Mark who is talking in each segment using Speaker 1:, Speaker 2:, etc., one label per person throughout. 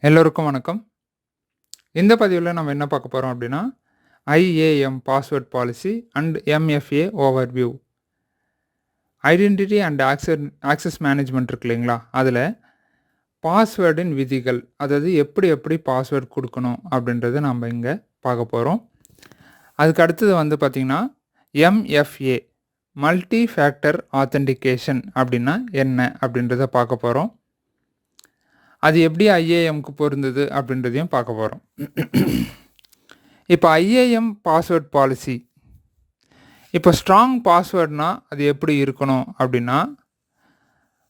Speaker 1: எல்லோருக்கும் வணக்கம். இந்த பதிவுல நம்ம என்ன பார்க்க போறோம் அப்படின்னா, IAM password policy and MFA overview. Identity and access management இருக்கு இல்லைங்களா? அதில பாஸ்வேர்டின் விதிகள், அதாவது எப்படி எப்படி பாஸ்வேர்ட் குடுக்கணும் அப்படின்றத நம்ம இங்க பார்க்க போறோம். அதுக்கு அடுத்தது வந்து பார்த்தீங்கன்னா, MFA மல்டி ஃபேக்டர் ஆத்தென்டிகேஷன் அப்படின்னா என்ன அப்படின்றத பார்க்க போறோம். அது எப்படி IAMக்கு பொருந்தது அப்படின்றதையும் பார்க்க போறோம். இப்போ IAM பாஸ்வேர்ட் பாலிசி. இப்போ ஸ்ட்ராங் பாஸ்வேர்ட்னா அது எப்படி இருக்கணும் அப்படின்னா,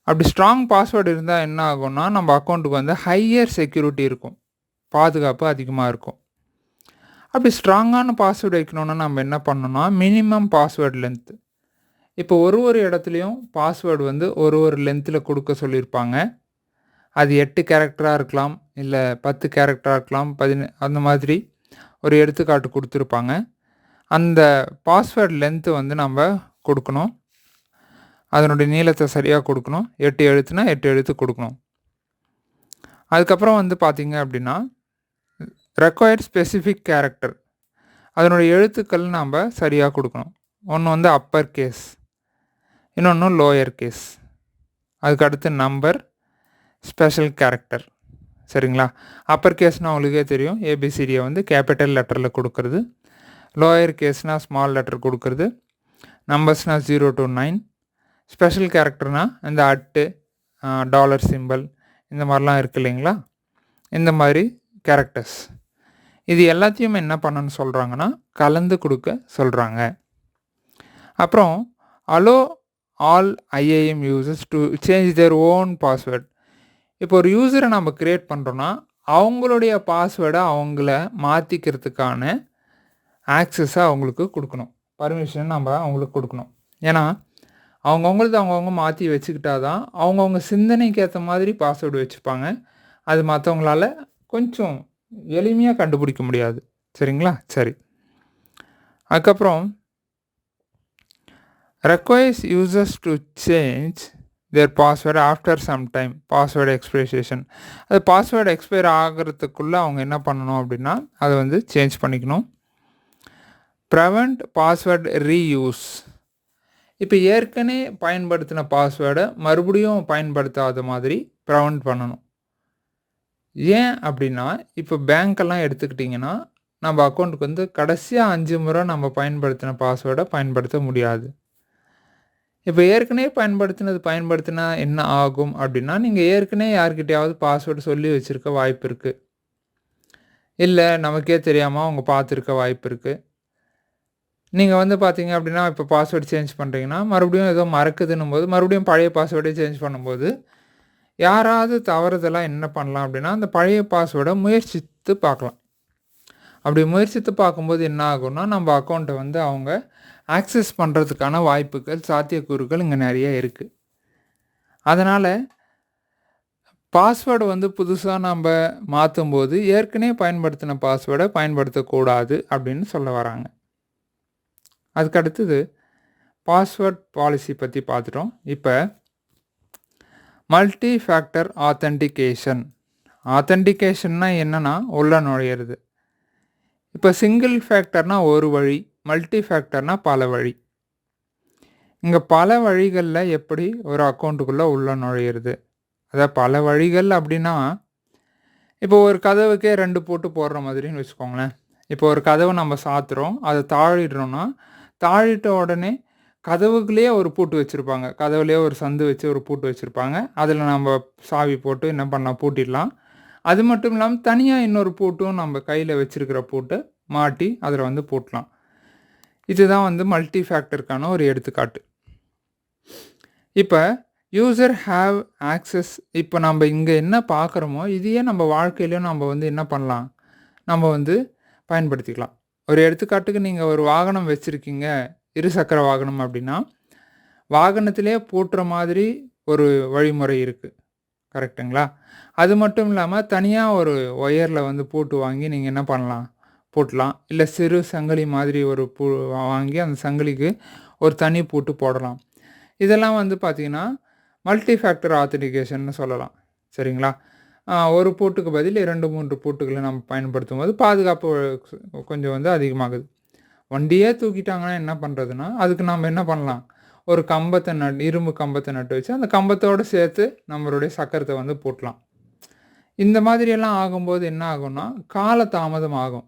Speaker 1: அப்படி ஸ்ட்ராங் பாஸ்வேர்டு இருந்தா என்ன ஆகும்னா, நம்ம அக்கவுண்ட்டுக்கு வந்து ஹையர் செக்யூரிட்டி இருக்கும். பாதுகாப்பு அதிகமா இருக்கும். அப்படி ஸ்ட்ராங்கான பாஸ்வேர்டு வைக்கணும்னா நம்ம என்ன பண்ணணும்னா, மினிமம் பாஸ்வேர்ட் லென்த். இப்போ ஒரு இடத்துலயும் பாஸ்வேர்டு வந்து ஒரு லென்த்ல குடுக்க சொல்லியிருப்பாங்க. அது 8 கேரக்டரா இருக்கலாம், இல்ல 10 கேரக்டரா இருக்கலாம், அந்த மாதிரி ஒரு எடுத்துக்காட்டு குடுத்துருப்பாங்க. அந்த பாஸ்வேர்ட் லென்த் வந்து நம்ம குடுக்கணும். அதனுடைய நீளத்த சரியா குடுக்கணும். 8 எழுத்துனா 8 எழுத்து குடுக்கணும். அதுக்கப்புறம் வந்து பார்த்தீங்க அப்படின்னா, ரெக்வயர்ட் ஸ்பெசிஃபிக் கேரக்டர். அதனுடைய எழுத்துக்கள் நாம சரியா குடுக்கணும். ஒண்ணு வந்து அப்பர் கேஸ், இன்னொன்னு லோயர் கேஸ். அதுக்கு அடுத்து நம்பர், ஸ்பெஷல் கேரக்டர். சரிங்களா? அப்பர் கேஸ்னா உங்களுக்கே தெரியும். ABCDய வந்து கேப்பிட்டல் லெட்டர்ல குடுக்கறது. லோயர் கேஸ்னா ஸ்மால் லெட்டர் குடுக்கறது. நம்பர்ஸ்னா 0 to 9. ஸ்பெஷல் கேரக்டர்னா இந்த டாலர் சிம்பல் இந்த மாதிரிலாம் இருக்கு இல்லைங்களா? இந்த மாதிரி கேரக்டர்ஸ். இது எல்லாத்தையும் என்ன பண்ணணும்னு சொல்றாங்கன்னா, கலந்து குடுக்க சொல்றாங்க. அப்புறம் allow all IAM users to change their own password. இப்போ ஒரு யூசரை நம்ம கிரியேட் பண்ணுறோன்னா, அவங்களுடைய பாஸ்வேர்டை அவங்கள மாற்றிக்கிறதுக்கான ஆக்சஸை அவங்களுக்கு கொடுக்கணும். பர்மிஷன் நம்ம அவங்களுக்கு கொடுக்கணும். ஏன்னா அவங்கவுங்க மாற்றி வச்சுக்கிட்டா தான் அவங்கவுங்க சிந்தனைக்கு ஏற்ற மாதிரி பாஸ்வேர்டு வச்சுப்பாங்க. அது மற்றவங்களால கொஞ்சம் எளிமையாக கண்டுபிடிக்க முடியாது. சரிங்களா? சரி. அதுக்கப்புறம் requires users to change their password after some time password expiration. அது பாஸ்வேர்டு எக்ஸ்பயர் ஆகிறதுக்குள்ளே அவங்க என்ன பண்ணணும் அப்படின்னா, அதை வந்து சேஞ்ச் பண்ணிக்கணும். Prevent password reuse. இப்போ ஏற்கனவே பயன்படுத்தின பாஸ்வேர்டை மறுபடியும் பயன்படுத்தாத மாதிரி ப்ரிவென்ட் பண்ணணும். ஏன் அப்படின்னா, இப்போ பேங்க்கெல்லாம் எடுத்துக்கிட்டிங்கன்னா, நம்ம அக்கௌண்ட்டுக்கு வந்து கடைசியாக 5 முறை நம்ம பயன்படுத்தின பாஸ்வேர்டை பயன்படுத்த முடியாது. இப்போ ஏற்கனவே பயன்படுத்தினா என்ன ஆகும் அப்படின்னா, நீங்கள் ஏற்கனவே யார்கிட்டயாவது பாஸ்வேர்டு சொல்லி வச்சுருக்க வாய்ப்பு இருக்குது. இல்லை நமக்கே தெரியாமல் அவங்க பார்த்துருக்க வாய்ப்பு இருக்குது. நீங்கள் வந்து பார்த்தீங்க அப்படின்னா, இப்போ பாஸ்வேர்டு சேஞ்ச் பண்ணுறீங்கன்னா, மறுபடியும் ஏதோ மறக்குதுன்னும் போது மறுபடியும் பழைய பாஸ்வேர்டே சேஞ்ச் பண்ணும்போது, யாராவது தவறுதலாக என்ன பண்ணலாம் அப்படின்னா, அந்த பழைய பாஸ்வேர்டை முயற்சித்து பார்க்கலாம். அப்படி முயற்சித்து பார்க்கும்போது என்ன ஆகும்னா, நம்ம அக்கௌண்ட்டை வந்து அவங்க ஆக்சஸ் பண்ணுறதுக்கான வாய்ப்புகள், சாத்தியக்கூறுகள் இங்கே நிறைய இருக்குது. அதனால் பாஸ்வேர்டு வந்து புதுசாக நம்ம மாற்றும்போது ஏற்கனவே பயன்படுத்தின பாஸ்வேர்டை பயன்படுத்தக்கூடாது அப்படின்னு சொல்ல வராங்க. அதுக்கு அடுத்தது பாஸ்வேர்ட் பாலிசி பற்றி பார்த்துட்டோம். இப்போ மல்டி ஃபேக்டர் ஆத்தென்டிகேஷன். ஆத்தென்டிகேஷன்னா என்னென்னா உள்ள நுழையிறது. இப்போ சிங்கிள் ஃபேக்டர்னா ஒரு வழி, மல்டி ஃபேக்டர்னா பல வழி. இங்கே பல வழிகளில் எப்படி ஒரு அக்கௌண்ட்டுக்குள்ளே உள்ள நுழையிறது. அதாவது பல வழிகள் அப்படின்னா, இப்போ ஒரு கதவுக்கே 2 பூட்டு போடுற மாதிரின்னு வச்சுக்கோங்களேன். இப்போ ஒரு கதவை நம்ம சாத்துறோம், அதை தாழிடுறோன்னா, தாழிட்ட உடனே கதவுக்குள்ளேயே ஒரு பூட்டு வச்சுருப்பாங்க. கதவுலேயே ஒரு சந்து வச்சு ஒரு பூட்டு வச்சுருப்பாங்க. அதில் நம்ம சாவி போட்டு என்ன பண்ணலாம், பூட்டிடலாம். அது மட்டும் இல்லாமல் தனியாக இன்னொரு பூட்டும் நம்ம கையில் வச்சுருக்கிற பூட்டை மாட்டி அதில் வந்து பூட்டலாம். இதுதான் வந்து மல்டி ஃபேக்டருக்கான ஒரு எடுத்துக்காட்டு. இப்போ யூசர் ஹேவ் ஆக்சஸ். இப்போ நம்ம இங்கே என்ன பார்க்குறோமோ இதையே நம்ம வாழ்க்கையிலையும் நம்ம வந்து என்ன பண்ணலாம், நம்ம வந்து பயன்படுத்திக்கலாம். ஒரு எடுத்துக்காட்டுக்கு நீங்கள் ஒரு வாகனம் வச்சுருக்கீங்க, இருசக்கர வாகனம் அப்படின்னா, வாகனத்திலே பூட்டுற மாதிரி ஒரு வழிமுறை இருக்குது. கரெக்டுங்களா? அது மட்டும் இல்லாமல் தனியாக ஒரு ஒயரில் வந்து பூட்டு வாங்கி நீங்கள் என்ன பண்ணலாம், பூட்டலாம். இல்லை சிறு சங்கிலி மாதிரி ஒரு வாங்கி அந்த சங்கிலிக்கு ஒரு தனி பூட்டு போடலாம். இதெல்லாம் வந்து பார்த்திங்கன்னா மல்டி ஃபேக்டர் ஆத்தென்டிகேஷன்னு சொல்லலாம். சரிங்களா? ஒரு பூட்டுக்கு பதில் 2, 3 பூட்டுகளை நம்ம பயன்படுத்தும்போது பாதுகாப்பு கொஞ்சம் வந்து அதிகமாகுது. வண்டியே தூக்கிட்டாங்கன்னா என்ன பண்ணுறதுன்னா, அதுக்கு நம்ம என்ன பண்ணலாம்? ஒரு கம்பத்த இரும்பு கம்பத்த நட்டு வச்சு, அந்த கம்பத்தோடு சேர்த்து நம்மளுடைய சக்கரத்த வந்து பூட்டலாம். இந்த மாதிரியெல்லாம் ஆகும்போது என்ன ஆகும்னா, கால தாமதம் ஆகும்.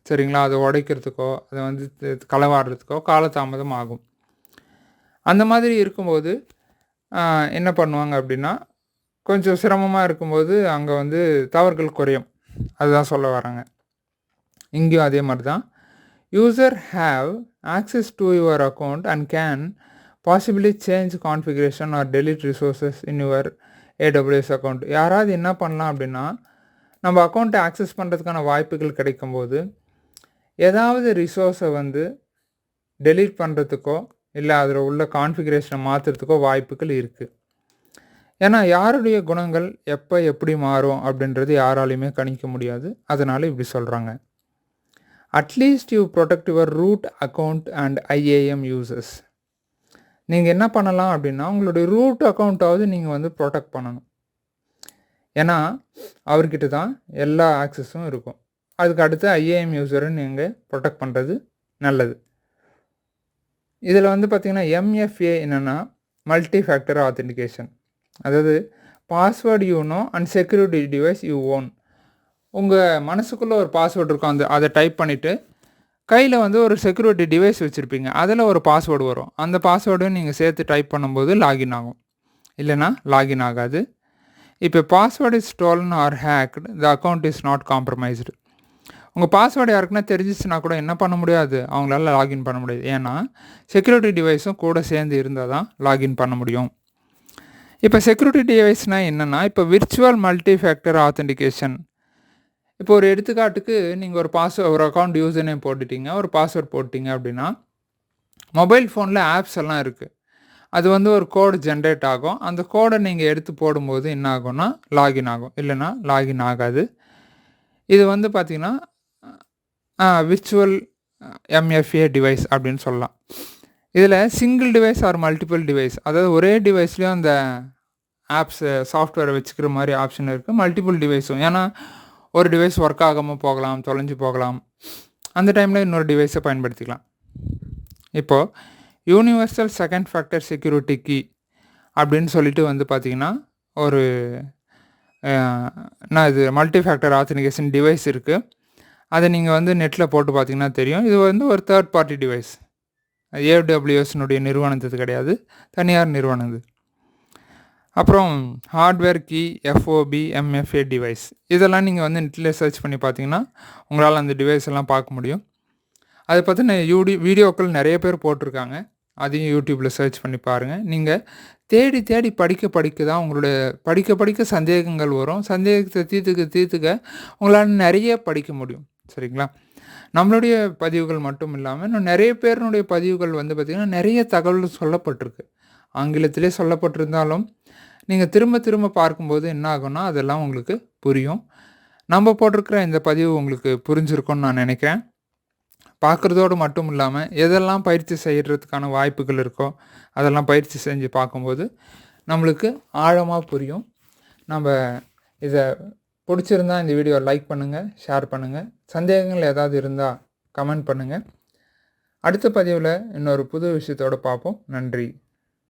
Speaker 1: சரிங்களா? அத உடைக்கிறதுக்கோ, அத வந்து களவாடுறதுக்கோ காலதாமதம் ஆகும். அந்த மாதிரி இருக்கும்போது, என்ன பண்ணுவாங்க அப்படின்னா, கொஞ்சம் சிரமமா இருக்கும்போது, அங்க வந்து தவறுகள் குறையும். அதுதான் சொல்ல வர்றேங்க. இங்கேயும் அதே மாரி தான். User have access to your account and can possibly change configuration or delete resources in your AWS account. யாராவது என்ன பண்ணலாம் அப்படின்னா, நம்ம அக்கவுண்ட்ட ஆக்சஸ் பண்ணுறதுக்கான வாய்ப்புகள் கிடைக்கும்போது, ஏதாவது ரிசோர்ஸை வந்து டெலீட் பண்ணுறதுக்கோ, இல்லை அதில் உள்ள கான்ஃபிகரேஷனை மாற்றுறதுக்கோ வாய்ப்புகள் இருக்குது. ஏன்னா யாருடைய குணங்கள் எப்போ எப்படி மாறும் அப்படின்றது யாராலையுமே கணிக்க முடியாது. அதனால் இப்படி சொல்கிறாங்க. At least you protect your root account and IAM users. நீங்கள் என்ன பண்ணலாம் அப்படின்னா, உங்களுடைய ரூட் அக்கௌண்ட்டாவது நீங்கள் வந்து ப்ரொடெக்ட் பண்ணணும். ஏன்னா அவர்கிட்ட தான் எல்லா ஆக்சஸும் இருக்கும். அதுக்கு அடுத்து IAM யூசரை நீங்கள் ப்ரொடெக்ட் பண்ணுறது நல்லது. இதில் வந்து பார்த்திங்கன்னா MFA என்னென்னா மல்டி ஃபேக்டர் ஆத்தென்டிகேஷன். அதாவது password you know and security device you own. உங்கள் மனசுக்குள்ளே ஒரு பாஸ்வேர்டு இருக்கும், அதை டைப் பண்ணிவிட்டு கையில் வந்து ஒரு செக்யூரிட்டி டிவைஸ் வச்சுருப்பீங்க. அதில் ஒரு பாஸ்வேர்டு வரும். அந்த பாஸ்வேர்டையும் நீங்கள் சேர்த்து டைப் பண்ணும்போது லாகின் ஆகும், இல்லைனா லாகின் ஆகாது. இப்போ password is stolen or hacked, the account is not compromised. உங்கள் பாஸ்வேர்டு யாருக்குன்னா தெரிஞ்சிச்சுன்னா கூட என்ன பண்ண முடியாது, அவங்களால லாகின் பண்ண முடியாது. ஏன்னா செக்யூரிட்டி டிவைஸும் கூட சேர்ந்து இருந்தால் தான் லாகின் பண்ண முடியும். இப்போ செக்யூரிட்டி டிவைஸ்னால் என்னென்னா, இப்போ விர்ச்சுவல் மல்டி ஃபேக்டர் ஆத்தென்டிகேஷன். இப்போ ஒரு எடுத்துக்காட்டுக்கு நீங்கள் ஒரு அக்கௌண்ட் யூசர் நேம் போட்டுட்டீங்க, ஒரு பாஸ்வேர்ட் போட்டிங்க அப்படின்னா, மொபைல் ஃபோனில் ஆப்ஸ் எல்லாம் இருக்குது. அது வந்து ஒரு கோடு ஜென்ரேட் ஆகும். அந்த கோடை நீங்கள் எடுத்து போடும்போது என்ன ஆகும்னா லாகின் ஆகும், இல்லைனா லாகின் ஆகாது. இது வந்து பார்த்திங்கன்னா விர்ச்சுவல் MFA டிவைஸ் அப்படின்னு சொல்லலாம். இதில் single device or multiple device, அதாவது ஒரே டிவைஸ்லேயும் அந்த ஆப்ஸு சாஃப்ட்வேரை வச்சுக்கிற மாதிரி ஆப்ஷன் இருக்குது. மல்டிபிள் டிவைஸும், ஏன்னா ஒரு டிவைஸ் ஒர்க் ஆகாமல் போகலாம், தொலைஞ்சு போகலாம். அந்த டைமில் இன்னொரு டிவைஸை பயன்படுத்திக்கலாம். இப்போது universal second factor security key அப்படின்னு சொல்லிட்டு வந்து பார்த்திங்கன்னா ஒரு இது மல்டி ஃபேக்டர் ஆத்தென்டிகேஷன் டிவைஸ் இருக்குது. அதை நீங்கள் வந்து நெட்டில் போட்டு பார்த்தீங்கன்னா தெரியும். இது வந்து ஒரு தேர்ட் பார்ட்டி டிவைஸ். AWSனுடைய நிறுவனத்து கிடையாது, தனியார் நிறுவனது. அப்புறம் hardware key, FOB, MFA device. இதெல்லாம் நீங்கள் வந்து நெட்டில் சர்ச் பண்ணி பார்த்தீங்கன்னா உங்களால் அந்த டிவைஸ் எல்லாம் பார்க்க முடியும். அதை பற்றின வீடியோக்கள் நிறைய பேர் போட்டிருக்காங்க. அதையும் யூடியூப்பில் சர்ச் பண்ணி பாருங்கள். நீங்கள் தேடி தேடி படிக்க தான் உங்களுடைய படிக்க சந்தேகங்கள் வரும். சந்தேகத்தை தீர்த்துக்க உங்களால் நிறைய படிக்க முடியும். சரிங்களா? நம்மளுடைய பதிவுகள் மட்டும் இல்லாமல் இன்னும் நிறைய பேருனுடைய பதிவுகள் வந்து பார்த்திங்கன்னா நிறைய தகவல் சொல்லப்பட்டிருக்கு. ஆங்கிலத்திலே சொல்லப்பட்டிருந்தாலும் நீங்கள் திரும்ப பார்க்கும்போது என்ன ஆகும்னா அதெல்லாம் உங்களுக்கு புரியும். நம்ம போட்டிருக்கிற இந்த பதிவு உங்களுக்கு புரிஞ்சிருக்கும்னு நான் நினைக்கிறேன். பார்க்குறதோடு மட்டும் இல்லாமல் எதெல்லாம் பயிற்சி செய்கிறதுக்கான வாய்ப்புகள் இருக்கோ அதெல்லாம் பயிற்சி செஞ்சு பார்க்கும்போது நம்மளுக்கு ஆழமாக புரியும். நம்ம இதை பிடிச்சிருந்தால் இந்த வீடியோ லைக் பண்ணுங்கள், ஷேர் பண்ணுங்கள். சந்தேகங்கள் ஏதாவது இருந்தால் கமெண்ட் பண்ணுங்கள். அடுத்த பதிவில் இன்னொரு புது விஷயத்தோடு பார்ப்போம். நன்றி.